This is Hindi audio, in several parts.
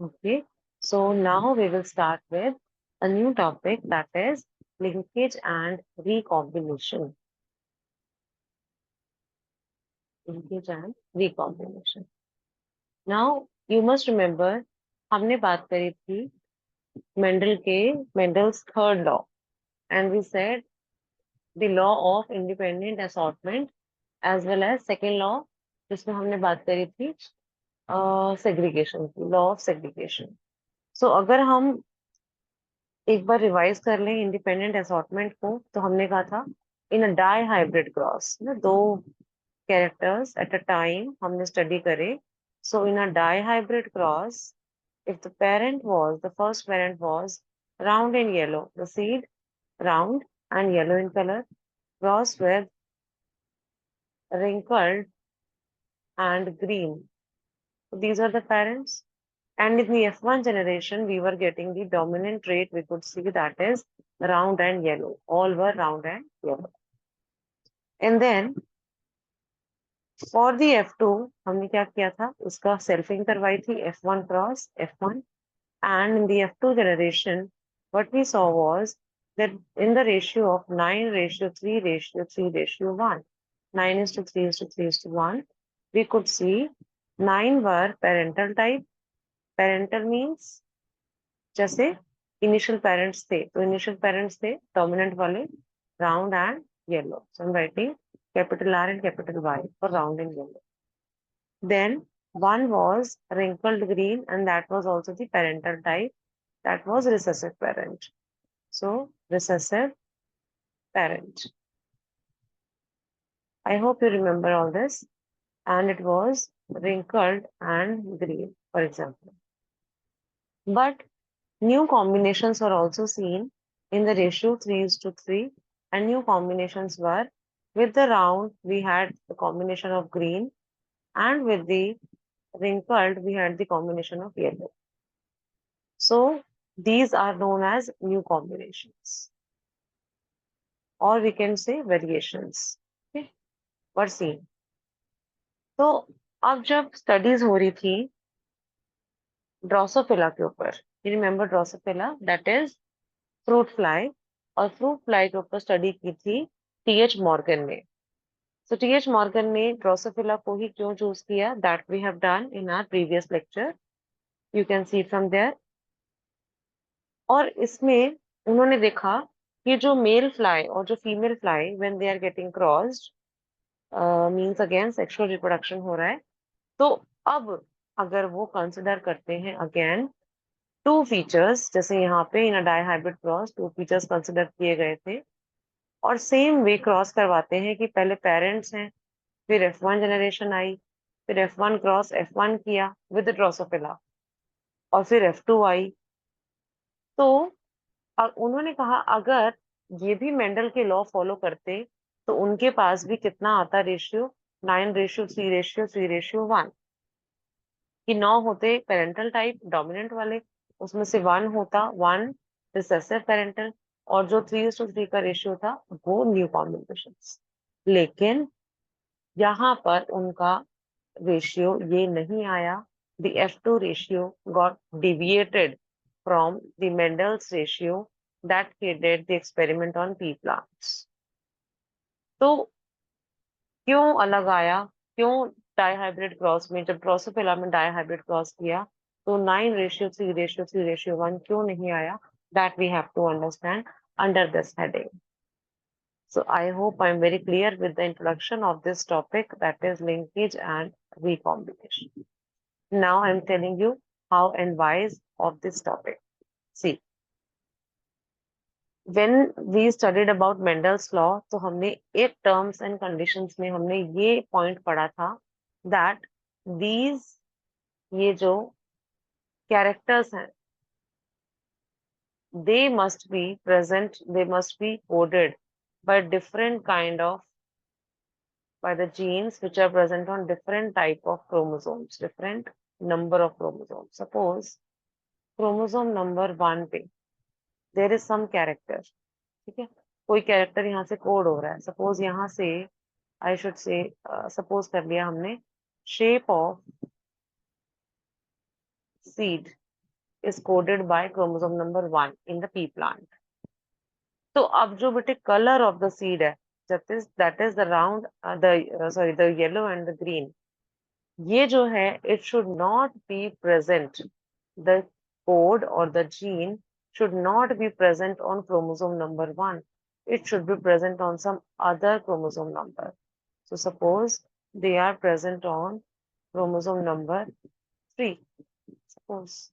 Okay, so now we will start with a new topic, that is linkage and recombination. Linkage and recombination. Now you must remember हमने बात करी थी Mendel's third law, and we said the law of independent assortment as well as second law जिसमें हमने बात करी थी सेग्रीगेशन की, लॉ ऑफ सेग्रीगेशन. सो अगर हम एक बार रिवाइज कर लें इंडिपेंडेंट असॉर्टमेंट को, तो हमने कहा था in a dihybrid cross ना, दो कैरेक्टर्स एट अ टाइम हमने स्टडी करे. So in a dihybrid cross, if the first parent was round and yellow, the seed round and yellow in color, crossed with wrinkled and green. So these are the parents. And in the F1 generation, we were getting the dominant trait, we could see, that is round and yellow. All were round and yellow. And then for the F2, हमने क्या किया था, उसका selfing करवाई थी F1 cross F1. And in the F2 generation, what we saw was that in the ratio of 9:3:3:1, 9:3:3:1, we could see 9 were parental type. Parental means जैसे इनिशियल पेरेंट्स थे, तो इनिशियल पेरेंट्स थे डोमिनेंट वाले, round and yellow. So I am writing capital R and capital Y for round and yellow. Then one was wrinkled green, and that was also the parental type, that was recessive parent. So recessive parent, I hope you remember all this. And it was wrinkled and green, for example. But new combinations were also seen in the ratio 3:3, and new combinations were, with the round we had the combination of green, and with the wrinkled we had the combination of yellow. So these are known as new combinations, or we can say variations. Okay, were seen. तो अब जब स्टडीज हो रही थी ड्रोसोफिला के ऊपर, you remember Drosophila, that is fruit fly, और फ्रूट फ्लाई के ऊपर स्टडी की थी टीएच मॉर्गन ने. सो टीएच मॉर्गन ने ड्रोसोफिला को ही क्यों चूज किया, that we have done in our previous lecture, you can see from there. और इसमें उन्होंने देखा कि जो मेल फ्लाई और जो female fly when they are getting crossed, means again sexual reproduction हो रहा है. तो अब अगर वो कंसिडर करते हैं अगेन टू फीचर्स, जैसे यहाँ पे in a dihybrid cross two features consider किए गए थे, और सेम वे क्रॉस करवाते हैं कि पहले पेरेंट्स हैं, फिर F1 जनरेशन आई, फिर F1 क्रॉस F1 किया विद ड्रोसोफिला, और फिर F2 आई. तो उन्होंने कहा अगर ये भी मेंडल के लॉ फॉलो करते, तो उनके पास भी कितना आता रेशियो, 9:3:3:1, कि 9 होते पेरेंटल टाइप डोमिनेंट वाले, उसमें से 1 होता 1 रिसेसिव पेरेंटल, और जो 3:3 का रेशियो था वो न्यू कॉम्बिनेशन. लेकिन यहाँ पर उनका रेशियो ये नहीं आया. The F2 ratio got deviated from the Mendel's ratio that he did the experiment on pea plants. तो क्यों अलग आया, क्यों डाईहाइब्रिड क्रॉस में, जब ड्रोसोफिला में डाईहाइब्रिड क्रॉस किया, तो 9:3:3:1 क्यों नहीं आया, that we have to understand under this heading. So I hope I'm very clear with the introduction of this topic, that is linkage and recombination. Now I'm telling you how and why of this topic. See, when we studied about Mendel's law, तो हमने एक terms and conditions में हमने ये point पढ़ा था, that these, ये जो characters हैं, they must be present, they must be coded by different kind of, by the genes which are present on different type of chromosomes, different number of chromosomes. Suppose chromosome number 1 पे there is some character, ठीक है, कोई कैरेक्टर यहाँ से कोड हो रहा है. सपोज यहाँ से आई शुड से, सपोज कर लिया हमने shape of seed, is coded by chromosome number 1 in the pea plant. तो अब जो बेटे कलर ऑफ द सीड है, that is the round, the yellow and the green, ये जो है it should not be present. The code or the gene should not be present on chromosome number 1. It should be present on some other chromosome number. So suppose they are present on chromosome number 3. Suppose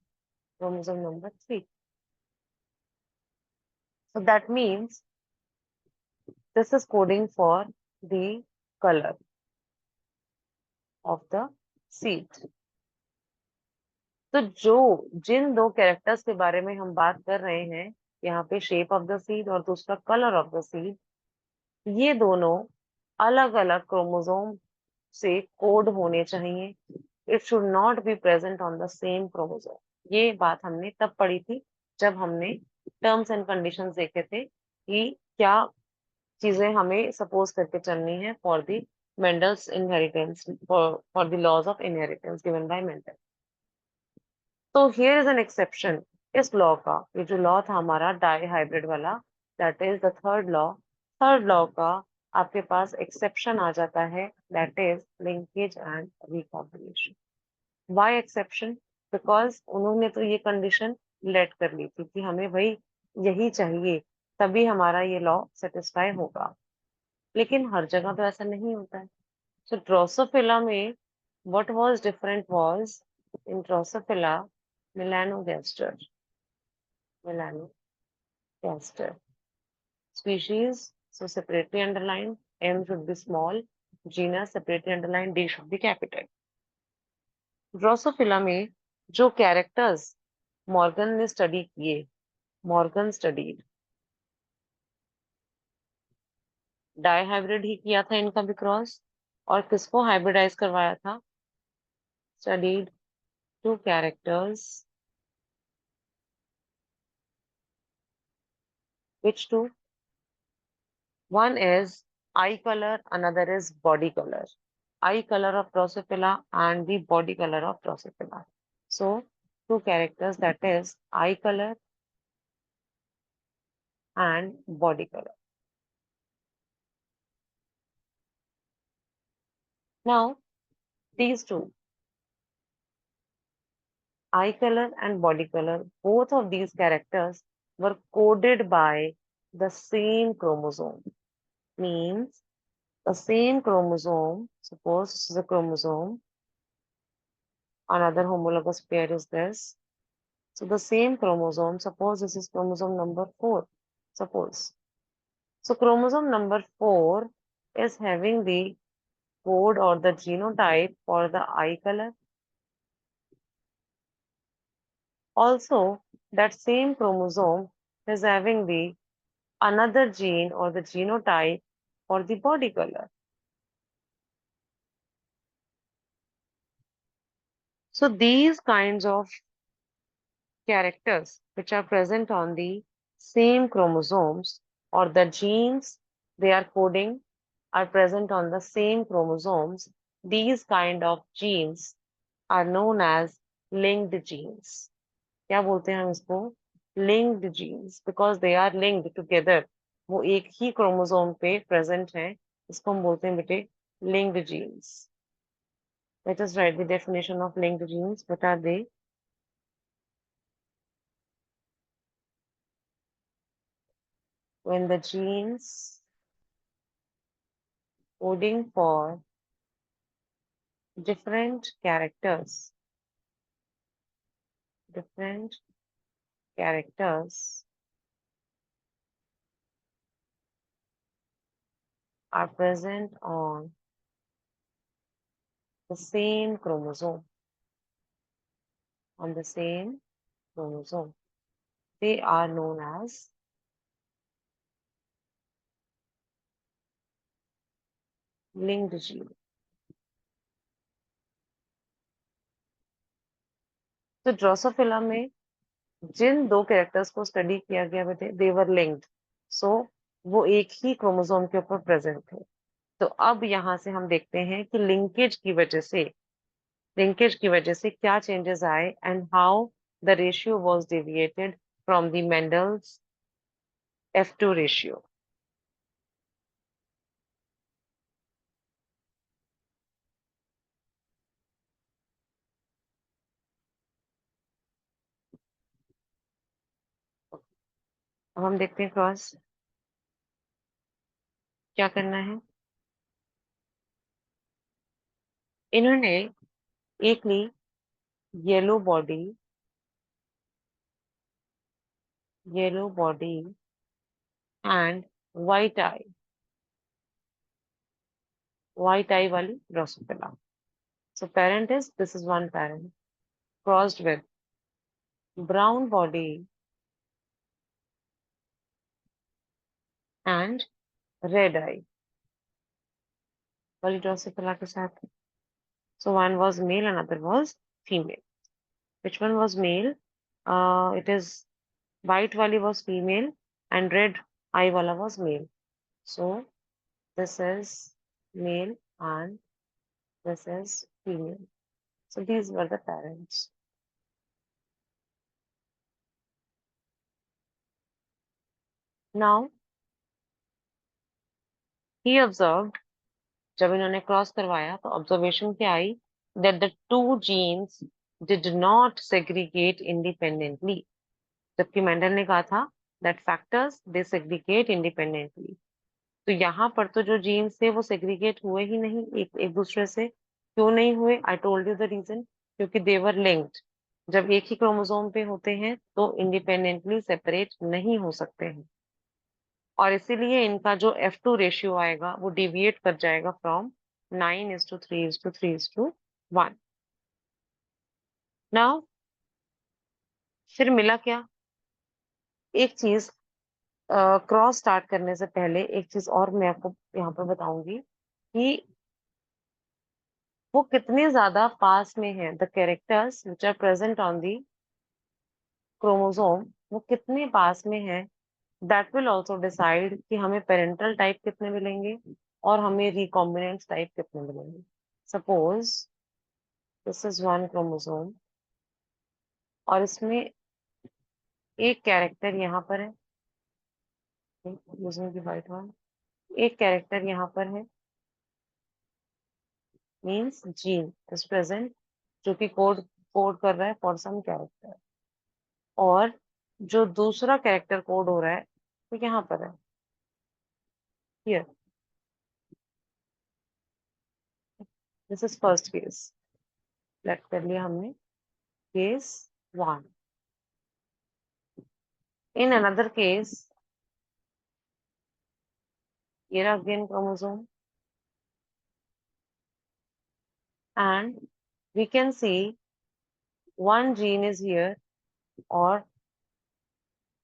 chromosome number 3. So that means this is coding for the color of the seed. तो जिन दो कैरेक्टर्स के बारे में हम बात कर रहे हैं, यहाँ पे शेप ऑफ द सीड और दूसरा कलर ऑफ द सीड, ये दोनों अलग अलग क्रोमोसोम से कोड होने चाहिए. It should not be present on the same chromosome. ये बात हमने तब पढ़ी थी जब हमने टर्म्स एंड कंडीशंस देखे थे कि क्या चीजें हमें सपोज करके चलनी है for the Mendel's inheritance, for the laws of inheritance given by Mendel. तो हियर इज एन एक्सेप्शन. इस लॉ का, ये जो लॉ था हमारा डाई हाइब्रिड वाला, that is the third law. Third law का आपके पास एक्सेप्शन आ जाता है, that is linkage and recombination. Why exception? Because उन्होंने तो ये कंडीशन लेट कर ली थी कि हमें भाई यही चाहिए, तभी हमारा ये लॉ सेटिस्फाई होगा. लेकिन हर जगह तो ऐसा नहीं होता है. सो ड्रोसोफिला में what was different was in Drosophila melanogaster. Melanogaster species, so separately underlined, M should be small, genus separately underlined, D should be capital. Drosophila में जो कैरेक्टर्स मॉर्गन ने स्टडी किए, मॉर्गन स्टडीड डाईहाइब्रिड ही किया था इनका भी क्रॉस, और किसको हाइब्रिडाइज करवाया था? Studied two characters. Which two? One is eye color, another is body color. Eye color of Drosophila and the body color of Drosophila. So, two characters, that is eye color and body color. Now, these two, eye color and body color, both of these characters were coded by the same chromosome. Means the same chromosome, suppose this is a chromosome, another homologous pair is this. So the same chromosome, suppose this is chromosome number 4, suppose. So chromosome number 4 is having the code or the genotype for the eye color. Also, that same chromosome is having the another gene or the genotype for the body color. So these kinds of characters which are present on the same chromosomes or the genes they are coding are present on the same chromosomes, these kind of genes are known as linked genes. क्या बोलते हैं हम इसको? Linked genes, because they are linked together. वो एक ही क्रोमोसोम पे प्रेजेंट हैं, इसको हम बोलते हैं बेटे linked genes. Let us write the definition of linked genes. What are they? When the genes coding for different characters are present on the same chromosome, they are known as linked gene. तो ड्रोसोफिला में जिन दो कैरेक्टर्स को स्टडी किया गया बेटे, दे वर लिंक्ड, सो वो एक ही क्रोमोसोम के ऊपर प्रेजेंट थे. तो अब यहाँ से हम देखते हैं कि लिंकेज की वजह से क्या चेंजेस आए and how the ratio was deviated from the Mendel's F2 ratio. अब हम देखते हैं क्रॉस क्या करना है। इन्होंने एक ली yellow body, yellow body and white eye, white eye वाली Drosophila. So parent is, this is one parent crossed with brown body and red eye वाली ड्रोसोफिला के साथ। So one was male, another was female. Which one was male? It is white wali was female and red eye wala was male. So this is male and this is female. So these were the parents. Now he observed, जब इन्होंने क्रॉस करवाया तो ऑब्जर्वेशन क्या आई, that the two genes did not segregate independently. जबकि मेंडल ने कहा था that factors they segregate independently. तो यहाँ पर तो जो जीन्स थे वो सेग्रीगेट हुए ही नहीं एक एक दूसरे से। क्यों नहीं हुए? I told you the reason, क्योंकि देवर लिंक्ड। जब एक ही क्रोमोसोम पे होते हैं तो इंडिपेंडेंटली सेपरेट नहीं हो सकते हैं, और इसीलिए इनका जो F2 रेशियो आएगा वो डिविएट कर जाएगा फ्रॉम 9:3:3:1। नाउ फिर मिला क्या? एक चीज, क्रॉस स्टार्ट करने से पहले एक चीज और मैं आपको यहाँ पर बताऊंगी कि वो कितने ज्यादा पास में है, the characters which are present on the chromosome वो कितने पास में है। दैट विल ऑल्सो डिसाइड कि हमें पेरेंटल टाइप कितने मिलेंगे और हमें रिकॉम्बिनेंट टाइप कितने मिलेंगे। Suppose this is one chromosome और इसमें एक कैरेक्टर यहाँ पर है, यूजिंग द वाइट वन, एक कैरेक्टर यहाँ पर है, मीन्स जीन इज प्रेजेंट, जो कि कोड कोड कर रहा है फॉर सम कैरेक्टर, और जो दूसरा कैरेक्टर कोड हो रहा है वो यहाँ पर है, here. This is first case, select कर लिया हमने, case one. In another case, here again chromosome, and we can see one gene is here or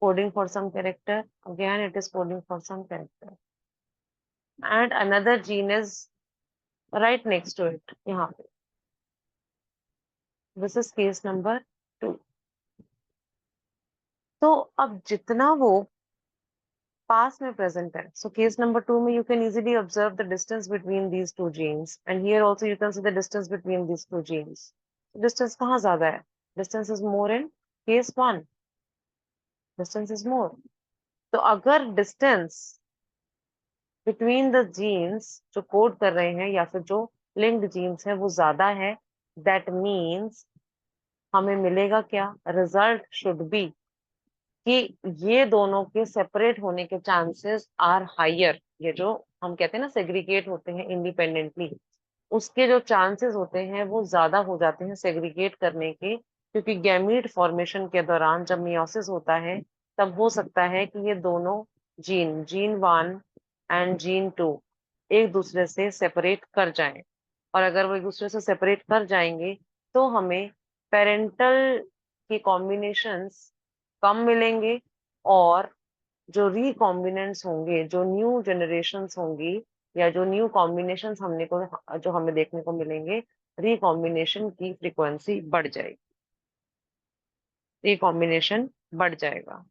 coding for some character, again it is coding for some character, and another gene is right next to it यहाँ पे। This is case number 2। तो अब जितना वो पास में प्रेजेंट है, सो केस नंबर 2 में you can easily observe the distance between these two genes, and here also you can see the distance between these two genes. Distance कहाँ ज्यादा है? Distance is more in case 1, distance is more. तो अगर डिस्टेंस बिटवीन द जीन्स जो कोड कर रहे हैं या फिर जो लिंक्ड जीन्स है वो ज्यादा है, दैट मीन्स हमें मिलेगा क्या? रिजल्ट शुड बी कि ये दोनों के सेपरेट होने के चांसेस आर हायर। ये जो हम कहते हैं ना सेग्रीगेट होते हैं इंडिपेंडेंटली, उसके जो चांसेस होते हैं वो ज्यादा हो जाते हैं सेग्रीगेट करने के, क्योंकि गैमीट फॉर्मेशन के दौरान जब मियोसिस होता है तब हो सकता है कि ये दोनों जीन, जीन 1 एंड जीन 2 एक दूसरे से सेपरेट कर जाएं, और अगर वो एक दूसरे से सेपरेट कर जाएंगे तो हमें पेरेंटल के कॉम्बिनेशंस कम मिलेंगे, और जो रिकॉम्बिनेंट्स होंगे, जो न्यू जनरेशन्स होंगी या जो न्यू कॉम्बिनेशंस जो हमें देखने को मिलेंगे, रिकॉम्बिनेशन की फ्रीक्वेंसी बढ़ जाएगी, रिकॉम्बिनेशन बढ़ जाएगा।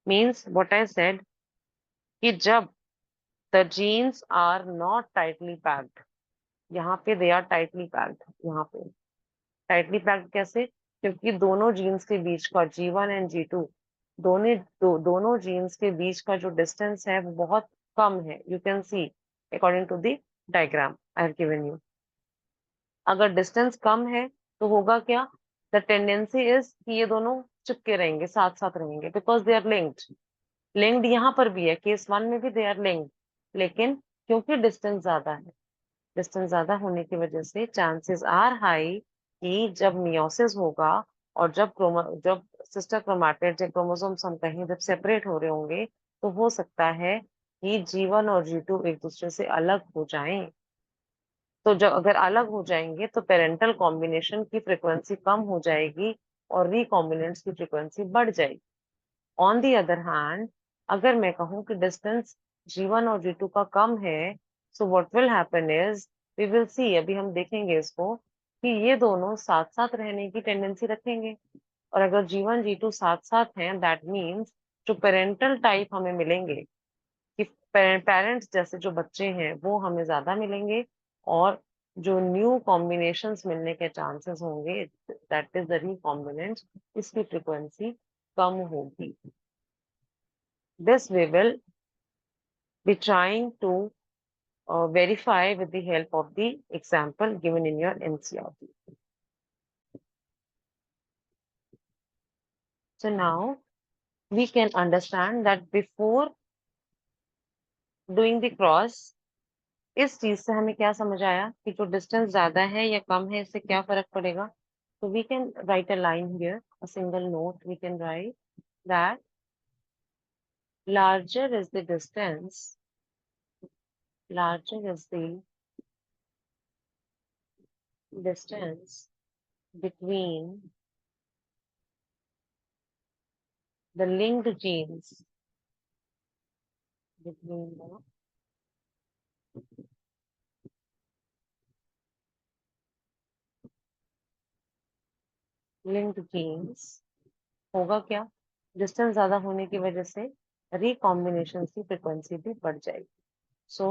मीन्स व्हाट आई सेड कि जब the genes are not tightly packed, यहाँ पे दे आर टाइटली पैक्ड, यहाँ पे टाइटली पैक्ड कैसे? क्योंकि दोनों जीन्स के बीच का G1 एंड G2 दोनों जीन्स के बीच का जो डिस्टेंस है वो बहुत कम है। You can see according to the diagram I have given you. अगर डिस्टेंस कम है तो होगा क्या, द टेंडेंसी इज कि ये दोनों चिपके रहेंगे, साथ साथ रहेंगे, because they are linked. Linked यहाँ पर भी है, केस 1 में भी दे आर लिंक्ड, लेकिन क्योंकि डिस्टेंस ज्यादा है, डिस्टेंस ज्यादा होने की वजह से चांसेस आर हाई कि जब मियोसिस होगा और जब सिस्टर क्रोमैटिड्स या क्रोमोसोम्स हम कहें जब सेपरेट हो रहे होंगे, तो हो सकता है कि G1 और G2 एक दूसरे से अलग हो जाएं। तो जब अगर अलग हो जाएंगे तो पेरेंटल कॉम्बिनेशन की फ्रीक्वेंसी कम हो जाएगी और रिकॉम्बिनेंट्स की फ्रीक्वेंसी बढ़ जाएगी। ऑन दी अदर हैंड, अगर मैं कहूँ कि डिस्टेंस G1 और G2 का कम है, so what will happen is, we will see, अभी हम देखेंगे इसको, कि ये दोनों साथ साथ रहने की टेंडेंसी रखेंगे। और अगर G1 G2 साथ साथ हैं, दैट मीन्स जो पेरेंटल टाइप हमें मिलेंगे, कि पेरेंट्स जैसे जो बच्चे हैं वो हमें ज्यादा मिलेंगे, और जो न्यू कॉम्बिनेशंस मिलने के चांसेस होंगे, दैट इज द रिकॉम्बिनेंट्स, इसकी फ्रीक्वेंसी कम होगी। This we will be trying to verify with the help of the example given in your NCERT. So now we can understand that before doing the cross, इस चीज से हमें क्या समझ आया कि जो डिस्टेंस ज्यादा है या कम है इससे क्या फर्क पड़ेगा। So we can write a line here, a single note we can write that larger is the distance, larger is the distance between the linked genes, between the linked genes, होगा क्या, डिस्टेंस ज्यादा होने की वजह से रिकॉम्बिनेशन की फ्रीक्वेंसी भी बढ़ जाएगी। So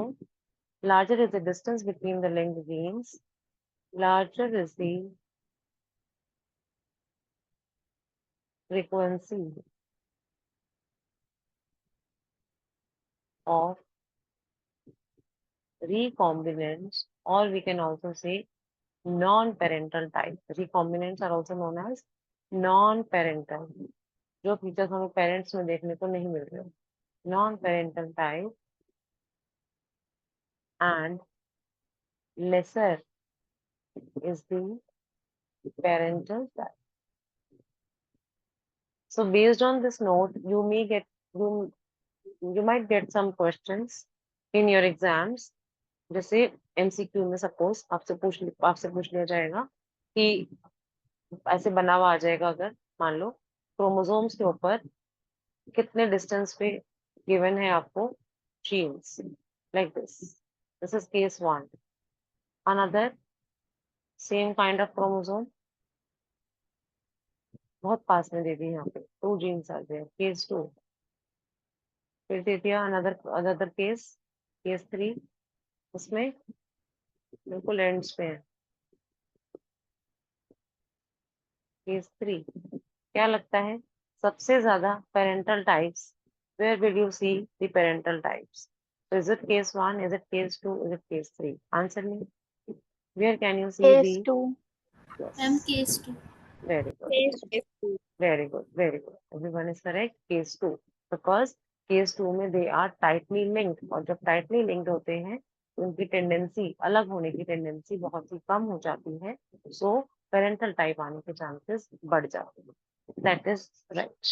larger is the distance between the linked genes, larger is the frequency of recombinants, or we can also say non-parental type. Recombinants are also known as non-parental, जो फीचर्स हमें पेरेंट्स में देखने को नहीं मिल रहे, non-parental type and lesser is the parental type. So based on this note, you you might get some questions in your exams. जैसे MCQ में सपोज आपसे पूछ लिया जाएगा कि ऐसे बना हुआ आ जाएगा, अगर मान लो क्रोमोसोम्स के ऊपर कितने डिस्टेंस पे गिवन है आपको genes, like this is case 1, another same kind of chromosome बहुत पास में दे दी, यहाँ पे 2 जीन्स आ गए, केस 2, फिर दे दिया अनदर अनदर केस, केस 3, उसमें बिल्कुल एंड्स पे है केस 3। क्या लगता है सबसे ज्यादा parental types, where will you see the parental types? So is it case 1, is it case 2, is it case 3? Answer me. Where can you see the, Case 2. yes, Case 2. very good, Case 2. very good, very good, everyone is correct, case 2, because case 2 में दे आर टाइटली लिंक्ड, और जब टाइटली लिंक्ड होते हैं तो उनकी टेंडेंसी, अलग होने की टेंडेंसी बहुत ही कम हो जाती है, सो पेरेंटल टाइप आने के चांसेस बढ़ जाते हैं, दैट इज राइट।